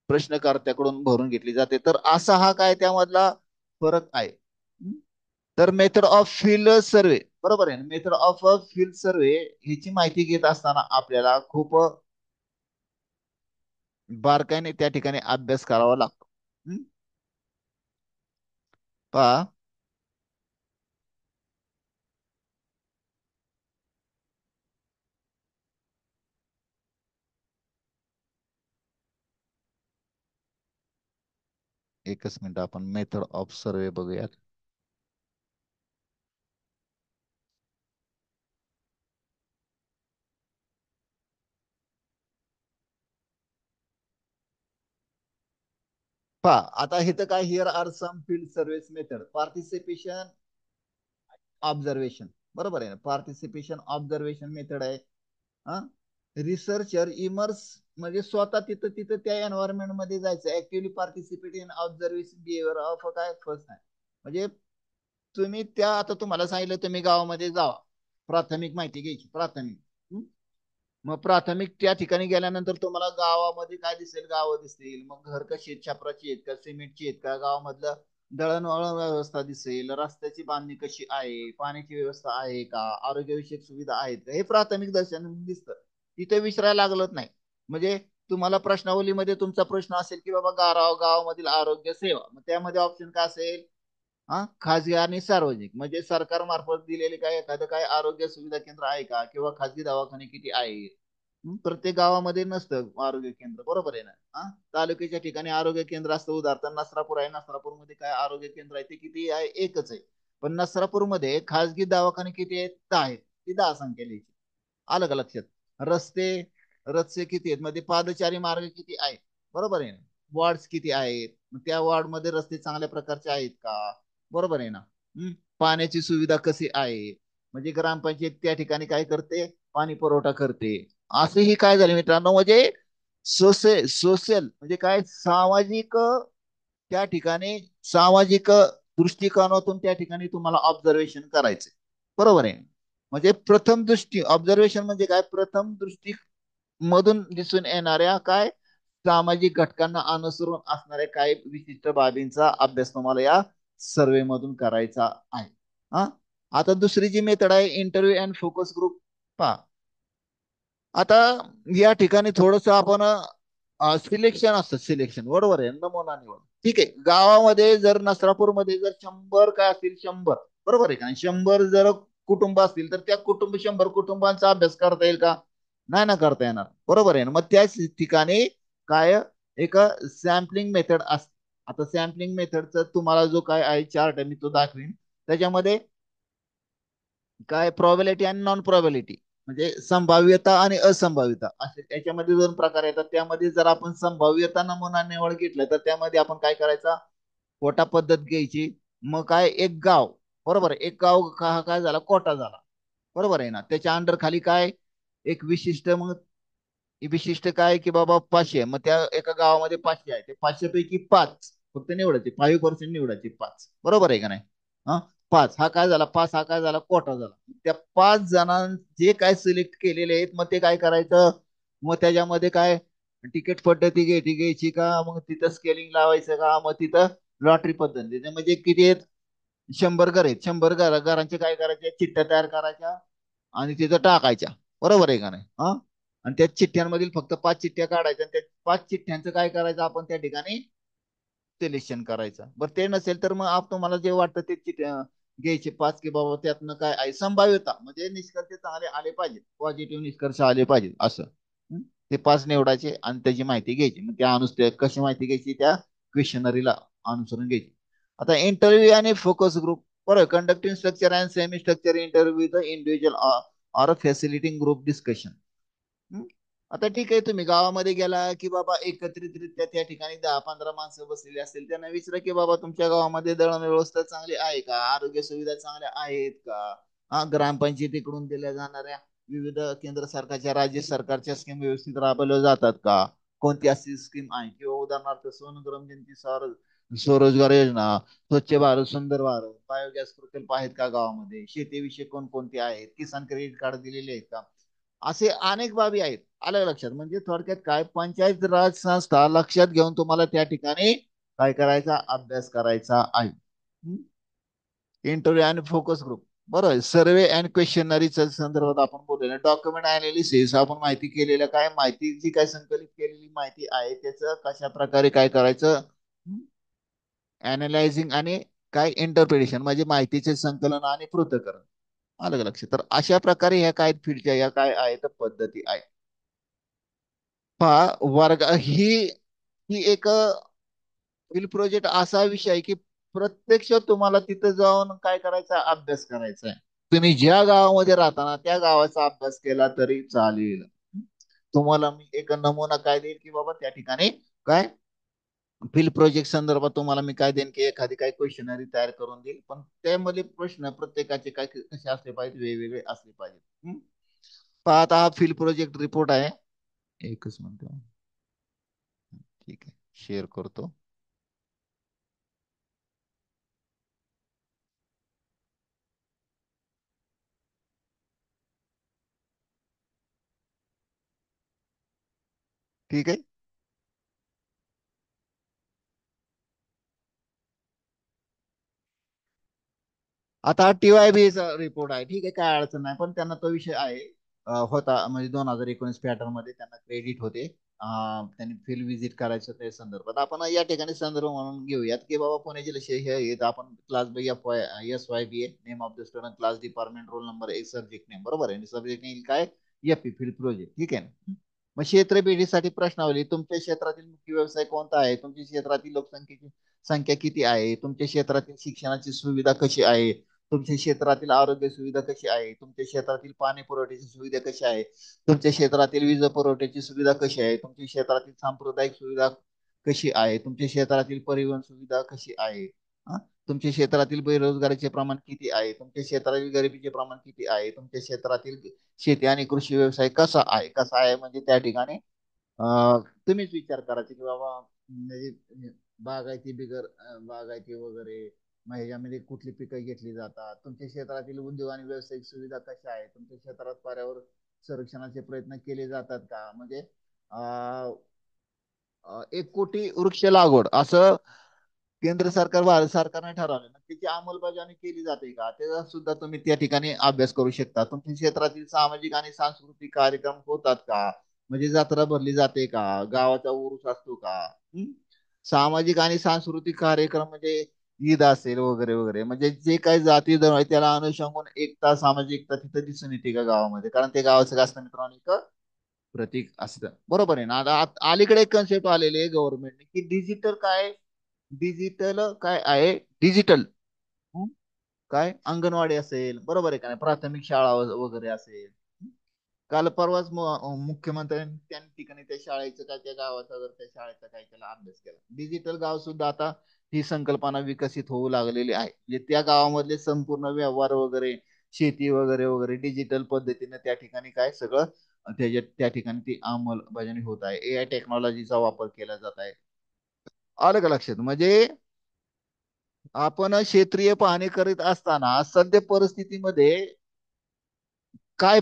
A: प्रश्नकर्त्याकडून भरून घेतली जाते. तर असा हा काय त्यामधला फरक आहे. तर मेथड ऑफ फील्ड सर्वे, बरोबर आहे, मेथड ऑफ फील्ड सर्वे ह्याची माहिती घेत असताना आपल्याला खूप बारकाईने त्या ठिकाणी अभ्यास करावा लागतो. हम्म? पहा, एकच मिनिट, आपण मेथड ऑफ सर्वे बघूयात. पहा, आता इथं काय, here are some field service method, participation observation, बरोबर आहे ना, पार्टिसिपेशन ऑब्झर्वेशन मेथड आहे. हा, रिसर्चर इमर्स म्हणजे स्वतः तिथं तिथं त्या एन्व्हायरमेंट मध्ये जायचं, actively participate in observation behaviour of काय फर्स्ट आहे. म्हणजे तुम्ही त्या, आता तुम्हाला सांगितलं तुम्ही गावामध्ये जावा, प्राथमिक माहिती घ्यायची, प्राथमिक. मग प्राथमिक त्या ठिकाणी गेल्यानंतर तुम्हाला गावामध्ये काय दिसेल, गावं दिसतील, मग घर कशी आहेत, छपराची आहेत का, सिमेंटची आहेत का, गावामधलं दळणवळण व्यवस्था दिसेल, रस्त्याची बांधणी कशी आहे, पाण्याची व्यवस्था आहे का, आरोग्यविषयक सुविधा आहेत का, हे प्राथमिक दर्शन दिसतं. तिथे विसरायला लागलत नाही. म्हणजे तुम्हाला प्रश्नावलीमध्ये तुमचा प्रश्न असेल की बाबा गावामधील आरोग्य सेवा, मग त्यामध्ये ऑप्शन काय असेल, हा, खाजगी आणि सार्वजनिक, म्हणजे सरकार मार्फत दिलेले काय एखादं काय आरोग्य सुविधा केंद्र आहे का, किंवा खाजगी दवाखाने किती आहेत. प्रत्येक गावामध्ये नसतं आरोग्य केंद्र, बरोबर आहे ना. तालुक्याच्या ठिकाणी आरोग्य केंद्र असतं, उदाहरणार्थ नसरापूर आहे, नसरापूरमध्ये काय आरोग्य केंद्र आहे, ते किती आहे, एकच आहे. पण नसरापूरमध्ये खाजगी दवाखाने किती आहेत, 10 आहेत. ती 10 संख्या लिहायची. आलं का लक्षात. रस्ते रस्ते किती आहेत, मध्ये पादचारी मार्ग किती आहेत, बरोबर आहे ना. वॉर्ड किती आहेत, त्या वॉर्ड मध्ये रस्ते चांगल्या प्रकारचे आहेत का, बरोबर आहे ना. पाण्याची सुविधा कशी आहे, म्हणजे ग्रामपंचायत त्या ठिकाणी काय करते, पाणी पुरवठा करते. असेही काय झाले मित्रांनो, म्हणजे सोशल म्हणजे काय, सामाजिक, त्या ठिकाणी सामाजिक दृष्टिकोनातून त्या ठिकाणी तुम्हाला ऑब्झर्वेशन करायचे, बरोबर आहे. म्हणजे प्रथम दृष्टी ऑब्झर्वेशन म्हणजे काय, प्रथम दृष्टी मधून दिसून येणाऱ्या काय सामाजिक घटकांना अनुसरून असणाऱ्या काही विशिष्ट बाबींचा अभ्यास तुम्हाला या सर्वे मधून करायचा आहे. हा, आता दुसरी जी मेथड आहे, इंटरव्ह्यू अँड फोकस ग्रुप. पहा, आता या ठिकाणी थोडस आपण सिलेक्शन असतं, सिलेक्शन, बरोबर आहे, नमुना निवड. ठीक आहे, गावामध्ये जर नसरापूरमध्ये जर 100 काय असतील, 100, बरोबर आहे का, 100 जर कुटुंब असतील तर त्या 100 कुटुंबांचा अभ्यास करता येईल का, नाही ना करता येणार, बरोबर आहे ना. मग त्याच ठिकाणी काय, एक सॅम्पलिंग मेथड असते. आता सॅम्पलिंग मेथडचा तुम्हाला जो काय आहे चार्ट आहे, मी तो दाखवीन. त्याच्यामध्ये काय प्रॉबिलिटी आणि नॉन प्रॉबिलिटी, म्हणजे संभाव्यता आणि असंभाव्यता असे त्याच्यामध्ये दोन प्रकार येतात. त्यामध्ये जर आपण संभाव्यता नमुना निवड घेतलं तर त्यामध्ये आपण काय करायचा, कोटा पद्धत घ्यायची. मग काय, एक गाव, बरोबर आहे, एक गाव काय झाला, कोटा झाला, बरोबर आहे ना. त्याच्या अंडर खाली काय, एक विशिष्ट, मग विशिष्ट काय की बाबा 500, मग त्या एका गावामध्ये 500 आहे, ते 500 पैकी 5 फक्त निवडायचे, 5% निवडायचे, 5, बरोबर आहे का नाही. हा, 5 हा काय झाला, 5 हा काय झाला, कोटा झाला. त्या 5 जणां जे काय सिलेक्ट केलेले आहेत, मग ते काय करायचं, मग त्याच्यामध्ये काय तिकीट पद्धती घ्यायची का, मग तिथं स्केलिंग लावायचं का, मग तिथं लॉटरी पद्धती, म्हणजे किती आहेत, 100 घर आहेत, 100 घरांचे काय करायचे, चिठ्ठ्या तयार करायच्या आणि तिथं टाकायच्या, बरोबर आहे का नाही. हा, आणि त्या चिठ्ठ्यांमधील फक्त 5 चिठ्ठ्या काढायच्या आणि त्या 5 चिठ्ठ्यांचं काय करायचं, आपण त्या ठिकाणी सिलेक्शन करायचं. बरं ते नसेल तर मग आपण तुम्हाला जे वाटतं ते घ्यायचे 5, की बाबा त्यातनं काय आहे संभाव्यता, म्हणजे निष्कर्ष चांगले आले पाहिजे, पॉझिटिव्ह निष्कर्ष आले पाहिजे असं. ते 5 निवडायचे आणि त्याची माहिती घ्यायची, मग त्या अनुसार कशी माहिती घ्यायची, त्या क्वेश्चनरीला अनुसरून घ्यायची. आता इंटरव्ह्यू आणि फोकस ग्रुप, बरोबर, conducting structure and semi structure interview the individual or facilitating group discussion. आता ठीक आहे, तुम्ही गावामध्ये गेला की बाबा एकत्रितरित्या त्या ठिकाणी 10-15 माणसं बसलेली असतील, त्यांना विचारा की बाबा तुमच्या गावामध्ये दळण व्यवस्था चांगली आहे का, आरोग्य सुविधा चांगल्या आहेत का, ग्रामपंचायतीकडून दिल्या जाणाऱ्या विविध केंद्र सरकारच्या राज्य सरकारच्या स्कीम व्यवस्थित राबवल्या जातात का, कोणती अशी स्कीम आहे, किंवा उदाहरणार्थ सोनग्राम जयंती स्वरोजगार योजना, स्वच्छ भारत, सुंदर भारत, बायोगॅस प्रकल्प आहेत का गावामध्ये, शेतीविषयी कोणकोणते आहेत, किसान क्रेडिट कार्ड दिलेले आहेत का, असे अनेक बाबी आहेत. आलं लक्षात? म्हणजे थोडक्यात काय, पंचायत राज संस्था लक्षात घेऊन तुम्हाला त्या ठिकाणी काय करायचा, अभ्यास करायचा आहे. इंटरव्ह्यू आणि फोकस ग्रुप, बरोबर. सर्वे अँड क्वेश्चनरीच्या संदर्भात आपण बोललेलं डॉक्युमेंट अनालिसिस, आपण माहिती केलेलं काय, माहितीची काय संकलित केलेली माहिती आहे त्याचं कशा प्रकारे काय करायचं, अनालायझिंग आणि काय इंटरप्रिटेशन, म्हणजे माहितीचे संकलन आणि पृथक्करण. आलं का लक्षात? तर अशा प्रकारे ह्या काय फील्डच्या या काय आहेत पद्धती आहेत. पहा, वर्ग ही ही एक फील्ड प्रोजेक्ट असा विषय आहे की प्रत्यक्ष तुम्हाला तिथं जाऊन काय करायचा, अभ्यास करायचा आहे. तुम्ही ज्या गावामध्ये राहता ना त्या गावाचा अभ्यास केला तरी चालेल. तुम्हाला मी एक नमुना काय देईल की बाबा त्या ठिकाणी काय फील्ड प्रोजेक्ट संदर्भात तुम्हाला मी काय देईन की एखादी काय क्वेश्चनरी तयार करून देईल, पण त्यामध्ये प्रश्न प्रत्येकाचे काय कसे असले पाहिजे, वेगवेगळे असले पाहिजे. पहा, आता हा फील्ड प्रोजेक्ट रिपोर्ट आहे. एकच मिनिट. ठीक आहे, शेअर करतो. ठीक आहे. आता TYBचा रिपोर्ट आहे, ठीक आहे, काय अडचण नाही, पण त्यांना तो विषय आहे होता, म्हणजे 2019 पॅटर्न मध्ये त्यांना क्रेडिट होते. त्यांनी फील्ड व्हिजिट करायचं त्या संदर्भात आपण या ठिकाणी संदर्भ म्हणून घेऊयात की बाबा पुणे जिल्हा हे येत आपण class B SYBA, name of the student, class department, roll number, एक सब्जेक्ट नेम, बरोबर आहे. सब्जेक्ट नेम काय, FP फील्ड प्रोजेक्ट, ठीक आहे ना. मग क्षेत्र पेढीसाठी प्रश्नावली, तुमच्या क्षेत्रातील मुख्य व्यवसाय कोणता आहे, तुमच्या क्षेत्रातील लोकसंख्येची संख्या किती आहे, तुमच्या क्षेत्रातील शिक्षणाची सुविधा कशी आहे, तुमच्या क्षेत्रातील आरोग्य सुविधा कशी आहे, तुमच्या क्षेत्रातील पाणी पुरवठ्याची सुविधा कशी आहे, तुमच्या क्षेत्रातील वीज पुरवठ्याची सुविधा कशी आहे, तुमच्या क्षेत्रातील सांप्रदायिक सुविधा कशी आहे, तुमच्या क्षेत्रातील परिवहन सुविधा कशी आहे, हा? तुमच्या क्षेत्रातील बेरोजगारीचे प्रमाण किती आहे, तुमच्या क्षेत्रातील गरिबीचे प्रमाण किती आहे, तुमच्या क्षेत्रातील शेती आणि कृषी व्यवसाय कसा आहे म्हणजे त्या ठिकाणी तुम्हीच विचार करायचे की बाबा म्हणजे बागायती बिगर बागायती वगैरे, मग ह्याच्यामध्ये कुठली पिकं घेतली जातात, तुमच्या क्षेत्रातील उद्योग आणि व्यावसायिक सुविधा कशा आहेत, तुमच्या क्षेत्रात पर्यावरण संरक्षणाचे प्रयत्न केले जातात का, म्हणजे 1 कोटी वृक्ष लागवड असं केंद्र सरकार, भारत सरकारने ठरवलं ना, त्याची अंमलबजावणी केली जाते का, त्याचा सुद्धा तुम्ही त्या ठिकाणी अभ्यास करू शकता. तुमच्या क्षेत्रातील सामाजिक आणि सांस्कृतिक कार्यक्रम होतात का, म्हणजे जत्रा भरली जाते का, गावाचा उरूस असतो का, सामाजिक आणि सांस्कृतिक कार्यक्रम म्हणजे ईद असेल वगैरे वगैरे, म्हणजे जे काही जाती धर्म आहे त्याला अनुषंगून एकता, सामाजिक एकता तिथं दिसून येते का गावामध्ये, कारण ते गावाचं काय असतं मित्रांनो, एक प्रतीक असतं, बरोबर आहे ना. आता अलीकडे एक कन्सेप्ट आलेले आहे गव्हर्नमेंटने की डिजिटल काय, डिजिटल काय आहे, डिजिटल काय अंगणवाडी असेल, बरोबर आहे का नाही, प्राथमिक शाळा वगैरे असेल. काल परवाच मुख्यमंत्र्यांनी त्या ठिकाणी त्या शाळेचं काय, त्या गावाचा जर त्या शाळेचा काय त्याला अभ्यास केला, डिजिटल गाव सुद्धा आता ही संकल्पना विकसित होऊ लागलेली आहे. म्हणजे त्या गावामधले संपूर्ण व्यवहार वगैरे, शेती वगैरे वगैरे डिजिटल पद्धतीने त्या ठिकाणी काय सगळं त्याच्या त्या ठिकाणी ती अंमलबजावणी होत आहे. AI टेक्नॉलॉजीचा वापर केला जात आहे. आलं का लक्षात? म्हणजे आपण क्षेत्रीय पाहणी करीत असताना सध्या परिस्थितीमध्ये काय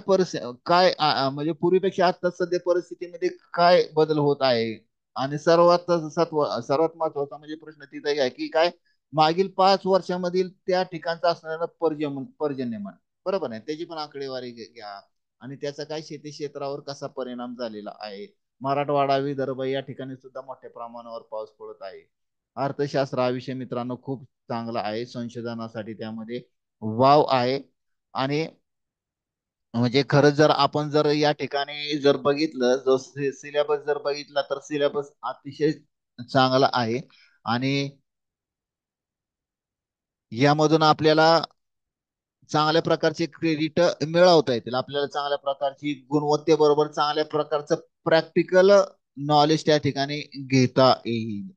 A: काय म्हणजे पूर्वीपेक्षा आता सध्या परिस्थितीमध्ये काय बदल होत आहे, आणि सर्वात महत्वाचा म्हणजे प्रश्न तिथे आहे की काय मागील 5 वर्षामधील त्या ठिकाणचा असणारा पर्जन्यमान, बरोबर आहे, त्याची पण आकडेवारी घ्या, आणि त्याचा काय शेती क्षेत्रावर कसा परिणाम झालेला आहे. मराठवाडा, विदर्भ या ठिकाणी सुद्धा मोठ्या प्रमाणावर पाऊस पडत आहे. अर्थशास्त्र हा विषय मित्रांनो खूप चांगला आहे, संशोधनासाठी त्यामध्ये वाव आहे. आणि म्हणजे खरंच जर आपण जर या ठिकाणी जर बघितलं, जो सिलेबस जर बघितला तर सिलेबस अतिशय चांगला आहे. आणि यामधून आपल्याला चांगल्या प्रकारचे क्रेडिट मिळवता येतील आपल्याला, चांगल्या प्रकारची गुणवत्तेबरोबर चांगल्या प्रकारचं प्रॅक्टिकल नॉलेज त्या ठिकाणी घेता येईल.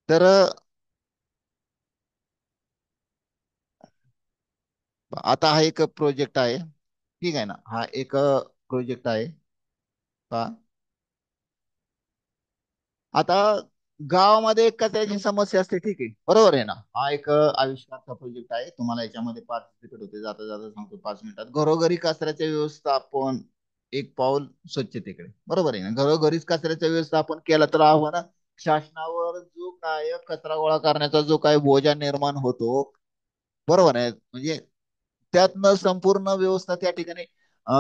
A: तर आता हा एक प्रोजेक्ट आहे, ठीक आहे ना, हा एक प्रोजेक्ट आहे पहा. आता गावामध्ये एक कचऱ्याची समस्या असते, ठीक आहे, बरोबर आहे ना. हा एक आविष्कारचा प्रोजेक्ट आहे, तुम्हाला याच्यामध्ये पार्टिसिपेट होते, जाता जाता सांगतो 5 मिनिटात. घरोघरी कचऱ्याचे व्यवस्थापन, एक पाऊल स्वच्छतेकडे, बरोबर आहे ना. घरोघरीच कचऱ्याचं व्यवस्थापन केलं तर आव्हान शासनावर जो काय कचरा गोळा करण्याचा जो काय बोजा निर्माण होतो, बरोबर आहे, म्हणजे त्यातनं संपूर्ण व्यवस्था त्या ठिकाणी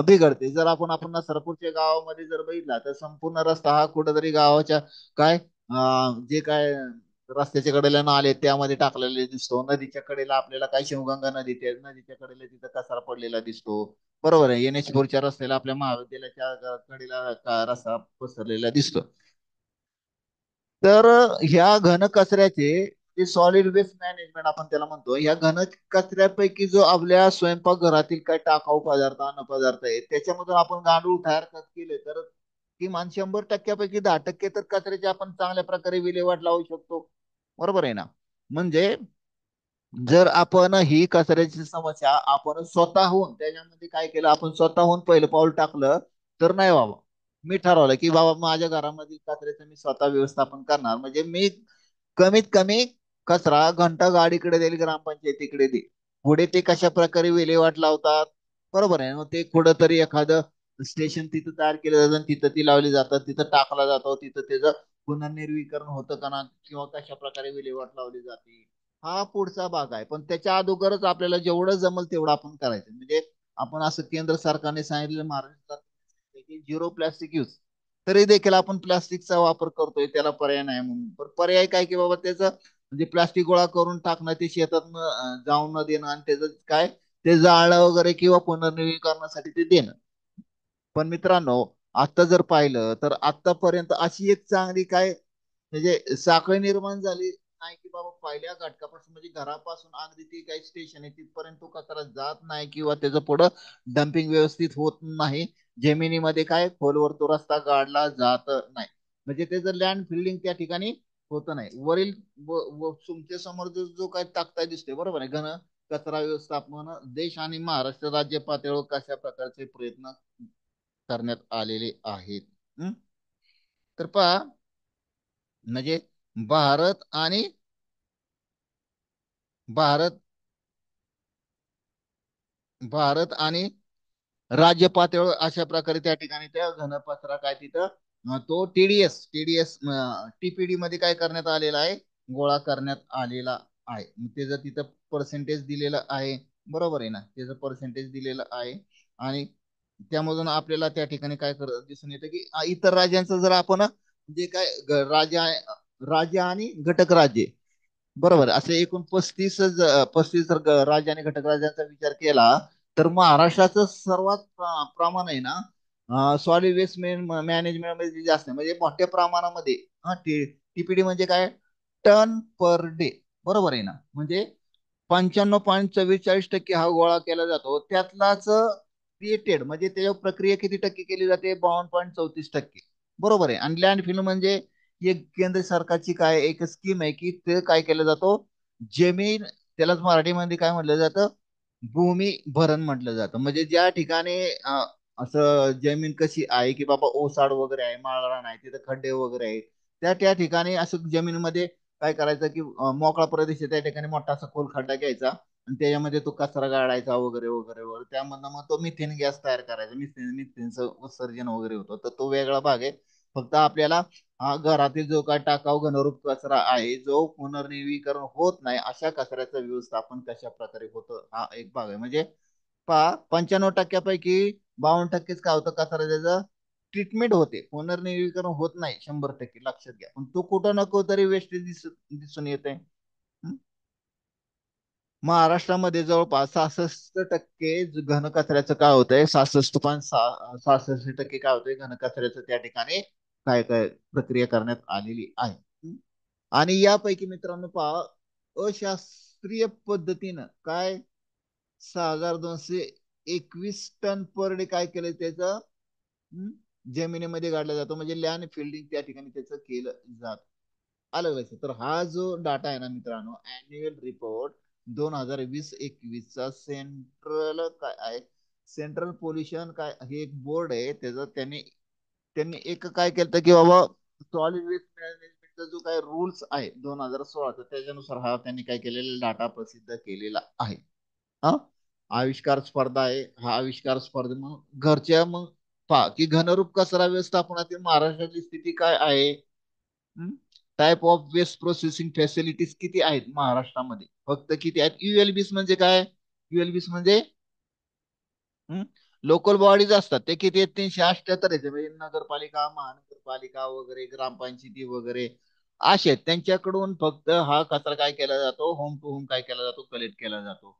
A: बिघडते. जर आपण नसरपूरच्या गावामध्ये जर बघितला तर संपूर्ण रस्ता हा कुठेतरी गावाच्या काय जे काय रस्त्याच्या कडेला नाले आहेत त्यामध्ये टाकलेले दिसतो. नदीच्या कडेला आपल्याला काय शिवगंगा नदी, त्या नदीच्या कडेला तिथं कचरा पडलेला दिसतो, बरोबर आहे. NH4च्या रस्त्याला आपल्या महाविद्यालयाच्या कडेला रस्ता पसरलेला दिसतो. तर ह्या घन कचऱ्याचे जे सॉलिड वेस्ट मॅनेजमेंट आपण त्याला म्हणतो, ह्या घन कचऱ्यापैकी जो आपल्या स्वयंपाकघरातील काही टाकाऊ पदार्थ, अन्न पदार्थ आहे, त्याच्यामधून आपण गांडूळ तयार केले तर किमान 100% 10% तर कचऱ्याची आपण चांगल्या प्रकारे विल्हेवाट लावू शकतो, बरोबर आहे ना. म्हणजे जर आपण ही कचऱ्याची समस्या आपण स्वतःहून त्याच्यामध्ये काय केलं, आपण स्वतःहून पहिलं पाऊल टाकलं तर नाही बाबा. मी ठरवलं की बाबा माझ्या घरामधील कचऱ्याचं मी स्वतः व्यवस्थापन करणार, म्हणजे मी कमीत कमी कचरा घंटा गाडीकडे देईल, ग्रामपंचायतीकडे देईल. पुढे ते कशा प्रकारे विल्हेवाट लावतात, बरोबर आहे. मग ते कुठंतरी एखादं स्टेशन तिथं तयार केलं जातं आणि तिथं ती लावली जातात, तिथं टाकला जातो, तिथं त्याचं पुनर्निर्वीकरण होतं का ना, किंवा कशा प्रकारे विल्हेवाट लावली जाते, हा पुढचा भाग आहे. पण त्याच्या अगोदरच आपल्याला जेवढं जमल तेवढं आपण करायचं. म्हणजे आपण असं केंद्र सरकारने सांगितलं महाराष्ट्रात की झिरो प्लास्टिक यूज, तरी देखील आपण प्लास्टिकचा वापर करतोय, त्याला पर्याय नाही म्हणून. पण पर्याय काय की बाबा त्याचं म्हणजे प्लास्टिक गोळा करून टाकणं, ते शेतात जाऊन न देणं आणि त्याचं काय ते जाळणं वगैरे किंवा पुनर्नवीनीकरणासाठी ते देणं. पण मित्रांनो, आता जर पाहिलं तर आतापर्यंत अशी एक चांगली काय म्हणजे साखळी निर्माण झाली नाही की बाबा पहिल्या घटकापासून म्हणजे घरापासून अगदी ती काही स्टेशन आहे तिथपर्यंत तो कचरा जात नाही किंवा त्याचं पुढं डम्पिंग व्यवस्थित होत नाही. जमिनीमध्ये काय खोलवर तो रस्ता गाडला जात नाही, म्हणजे त्याचं लँड फिल्डिंग त्या ठिकाणी होत नाही. वरील तुमच्या समोर जो जो काही ताकता दिसते, बरोबर आहे, घन कचरा व्यवस्थापन देश आणि महाराष्ट्र राज्य पातळीवर कशा प्रकारचे प्रयत्न करण्यात आलेले आहेत. हं? तर पहा, म्हणजे भारत आणि भारत भारत आणि राज्य पातळीवर अशा प्रकारे त्या ठिकाणी त्या घनकचरा काय तिथं तो टीडीएस TPD मध्ये काय करण्यात आलेला आहे, गोळा करण्यात आलेला आहे. त्याचं तिथं पर्सेंटेज दिलेलं आहे, बरोबर आहे ना, त्याचं पर्सेंटेज दिलेलं आहे. आणि त्यामधून आपल्याला त्या ठिकाणी काय दिसून येतं की इतर राज्यांचं जर आपण जे काय राज्य आणि घटक राज्य, बरोबर, असे एकूण 35 राज्य आणि घटक राज्यांचा विचार केला तर महाराष्ट्राचं सर्वात प्रमाण आहे ना सॉलिड वेस्ट मॅनेजमेंट मध्ये जास्त आहे. म्हणजे मोठ्या प्रमाणामध्ये TPD म्हणजे काय, टन पर डे, बरोबर आहे ना. म्हणजे 95.44% हा गोळा केला जातो, त्यातलाच क्रिएटेड म्हणजे त्याच्या प्रक्रिया किती टक्के केली जाते, 52.34%, बरोबर आहे. आणि लँड म्हणजे एक केंद्र सरकारची काय एक स्कीम आहे की ते काय केलं जातो, जमीन, त्यालाच मराठीमध्ये काय म्हटलं जातं, भूमी भरण म्हटलं जातं. म्हणजे ज्या ठिकाणी असं जमीन कशी आहे की बाबा ओसाड वगैरे आहे, माळरान आहे, तिथं खड्डे वगैरे आहेत, त्या ठिकाणी असं जमिनीमध्ये काय करायचं की मोकळा प्रदेश आहे त्या ठिकाणी मोठा असा खोल खड्डा घ्यायचा आणि त्याच्यामध्ये तो कचरा गाडायचा वगैरे वगैरे वगैरे. त्यामधनं मग तो मिथेन गॅस तयार करायचा, मिथेनचं उत्सर्जन वगैरे होतं. तर तो वेगळा भाग आहे. फक्त आपल्याला हा घरातील जो काय टाकाऊ घनरूप कचरा आहे जो पुनर्नवीकरण होत नाही अशा कचऱ्याचं व्यवस्थापन कशा प्रकारे होतं हा एक भाग आहे. म्हणजे पहा, 95%पैकी 52%च काय होतं, कचरा त्याचं ट्रीटमेंट होते, पुनर्नवीकरण होत नाही 100%, लक्षात घ्या. पण तो कुठं नको तरी वेस्टेज दिसून येत आहे. महाराष्ट्रामध्ये जवळपास 66% घनकचऱ्याचं काय होतंय, 66.66% काय होतंय घनकचऱ्याचं त्या ठिकाणी काय काय प्रक्रिया करण्यात आलेली आहे. आणि यापैकी मित्रांनो पहा, शास्त्रीय पद्धतीनं काय 6,221 टन पर डे काय केलं त्याचं, हं, जमिनीमध्ये गाडला जातो, म्हणजे लँड फिल्डिंग त्या ठिकाणी त्याचं केलं जात. आलं लक्षात. तर हा जो डाटा आहे ना मित्रांनो, अॅन्युअल रिपोर्ट 2020-21 चा सेंट्रल काय आहे, सेंट्रल पोल्युशन काय हे एक बोर्ड आहे, त्याचं त्यांनी त्यांनी एक काय केलं की बाबा सॉलिड वेस्ट मॅनेजमेंटचा जो काय रूल्स आहे 2016चा, त्याच्यानुसार हा त्यांनी काय केलेला डाटा प्रसिद्ध केलेला आहे. हा आविष्कार स्पर्धा आहे. हा आविष्कार स्पर्धे मग घरच्या मग पहा की घनरूप कचरा व्यवस्थापनातील महाराष्ट्राची स्थिती काय आहे. Type of waste processing facilities किती आहेत महाराष्ट्रामध्ये, फक्त किती आहेत. युएलबीस म्हणजे काय, युएलबीस म्हणजे लोकल बॉडीज असतात, ते किती आहेत, 378 आहेत. म्हणजे नगरपालिका, महानगरपालिका वगैरे, ग्रामपंचायती वगैरे असे आहेत. त्यांच्याकडून फक्त हा कचरा काय केला जातो, होम टू होम काय केला जातो, कलेक्ट केला जातो.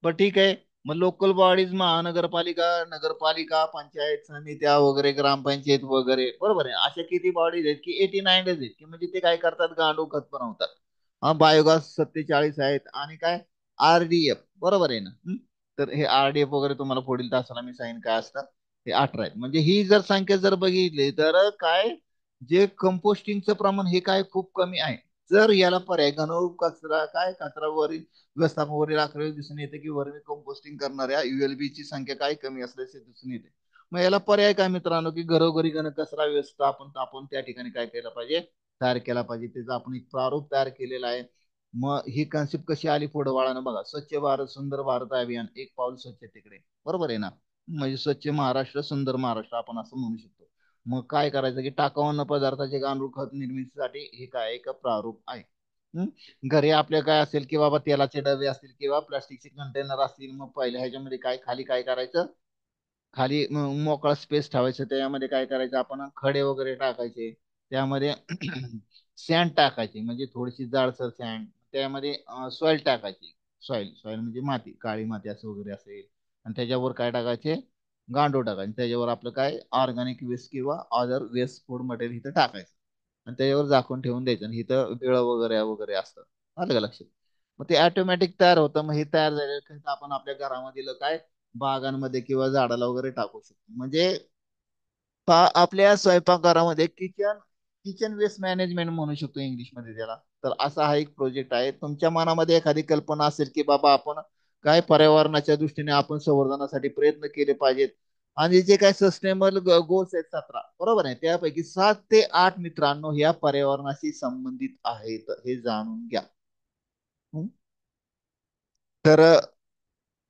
A: पण ठीक आहे. मग लोकल बॉडीज, महानगरपालिका, नगरपालिका, पंचायत समित्या वगैरे, ग्रामपंचायत वगैरे, बरोबर आहे, अशा किती बॉडीज आहेत की 89 आहेत, की म्हणजे ते काय करतात, गांडूळ खत बनवतात. हा बायोगॅस 47 आहेत, आणि काय आरडीएफ, बरोबर आहे ना. तर हे आरडीएफ वगैरे तुम्हाला पुढील तासाला मी सांगेन काय असतात. हे 18 आहेत. म्हणजे ही जर संख्या जर बघितली तर काय, जे कंपोस्टिंगचं प्रमाण हे काय खूप कमी आहे. जर याला पर्याय घन कचरा काय कचरा व्यवस्थापनावरील आकडे दिसून येते की वर्मी कंपोस्टिंग करणाऱ्या युएलबी ची संख्या काय कमी असल्याचे दिसून येते. मग याला पर्याय काय मित्रांनो, की घरोघरी घन कचरा व्यवस्थापन आपण त्या ठिकाणी काय केलं पाहिजे, तयार केला पाहिजे. त्याचा आपण एक प्रारूप तयार केलेला आहे. मग ही कन्सेप्ट कशी आली पुढे बाळानं बघा, स्वच्छ भारत सुंदर भारत अभियान, एक पाऊल स्वच्छतेकडे, बरोबर आहे ना. म्हणजे स्वच्छ महाराष्ट्र सुंदर महाराष्ट्र आपण असं म्हणू शकतो. मग काय करायचं की टाकाऊ अन्न पदार्थाचे गांडूळ खत निर्मितीसाठी हे काय एक प्रारूप आहे. घरी आपल्या काय असेल की बाबा तेलाचे डबे असतील किंवा प्लास्टिकचे कंटेनर असतील, मग पहिल्या ह्याच्यामध्ये काय खाली काय करायचं, खाली मोकळा स्पेस ठेवायचं, त्यामध्ये काय करायचं आपण खडे वगैरे टाकायचे, त्यामध्ये सँड टाकायची, म्हणजे थोडीशी जाडसर सँड, त्यामध्ये सॉइल टाकायची. सॉइल सॉइल म्हणजे माती, काळी माती असं वगैरे असेल, आणि त्याच्यावर काय टाकायचे, गांडूळ टाकायचे, त्याच्यावर आपलं काय ऑर्गॅनिक वेस्ट किंवा अदर वेस्ट फूड मटेरियल इथं टाकायचं, आणि त्याच्यावर झाकून ठेवून द्यायचं, आणि इथं बिळ वगैरे वगैरे असतं. आलं का लक्षात. मग ते ऑटोमॅटिक तयार होतं. मग हे तयार झालेलं आपण आपल्या घरामध्ये काय बागांमध्ये किंवा झाडाला वगैरे टाकू शकतो. म्हणजे आपल्या स्वयंपाकघरामध्ये किचन किचन वेस्ट मॅनेजमेंट म्हणू शकतो इंग्लिशमध्ये त्याला. तर असा हा एक प्रोजेक्ट आहे. तुमच्या मनामध्ये एखादी कल्पना असेल की बाबा आपण काय पर्यावरणाच्या दृष्टीने आपण संवर्धनासाठी प्रयत्न केले पाहिजेत, आणि जे काय सस्टेनेबल गोल्स आहेत 17, बरोबर आहे, त्यापैकी 7 ते 8 मित्रांनो ह्या पर्यावरणाशी संबंधित आहेत, हे जाणून घ्या. हं? तर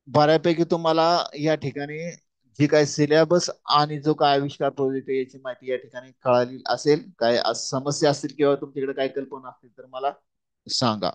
A: बऱ्यापैकी तुम्हाला या ठिकाणी जी काय सिलेबस आणि जो काय आविष्कार प्रोजेक्ट आहे याची माहिती या ठिकाणी कळाली असेल. काय समस्या असतील किंवा तुमच्याकडे काय कल्पना असतील तर मला सांगा.